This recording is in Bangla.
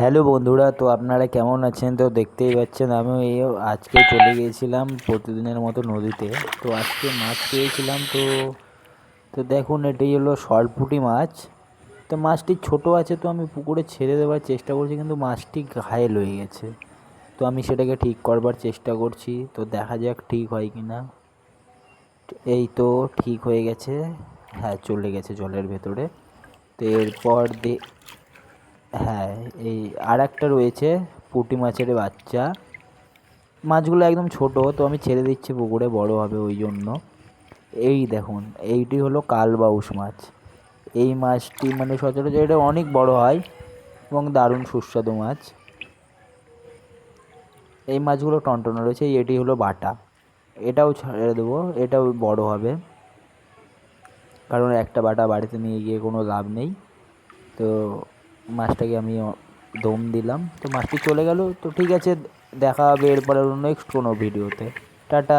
হ্যালো বন্ধুরা, তো আপনারা কেমন আছেন? তো দেখতেই পাচ্ছেন আমি আজকে চলে গিয়েছিলাম প্রতিদিনের মতো নদীতে। তো আজকে মাছ পেয়েছিলাম। তো দেখুন, এটাই হলো সরপুঁটি মাছ। তো মাছটি ছোট আছে, তো আমি পুকুরে ছেড়ে দেওয়ার চেষ্টা করছি, কিন্তু মাছটি ঘায়েল হয়ে গেছে। তো আমি সেটাকে ঠিক করবার চেষ্টা করছি, তো দেখা যাক ঠিক হয় কি না। এই তো ঠিক হয়ে গেছে। হ্যাঁ, চলে গেছে জলের ভেতরে। তো এরপর হ্যাঁ, এই আর একটা রয়েছে পুঁটি মাছের বাচ্চা। মাছগুলো একদম ছোট, তো আমি ছেড়ে দিচ্ছি পুকুরে, বড় হবে ওই জন্য। এই দেখুন, এইটি হলো কালবাউস মাছ। এই মাছটি মানে সচরাচর এটা অনেক বড় হয় এবং দারুণ সুস্বাদু মাছ। এই মাছগুলো টনটনে রয়েছে। এটি হলো বাটা। এটাও ছেড়ে দেবো, এটাও বড় হবে, কারণ একটা বাটা বাড়িতে নিয়ে গিয়ে কোনো লাভ নেই। তো মাছটাকে আমি দম দিলাম, তো মাছটি চলে গেল। তো ঠিক আছে, দেখা হবে এরপরে নেক্সট কোনো ভিডিওতে। টাটা।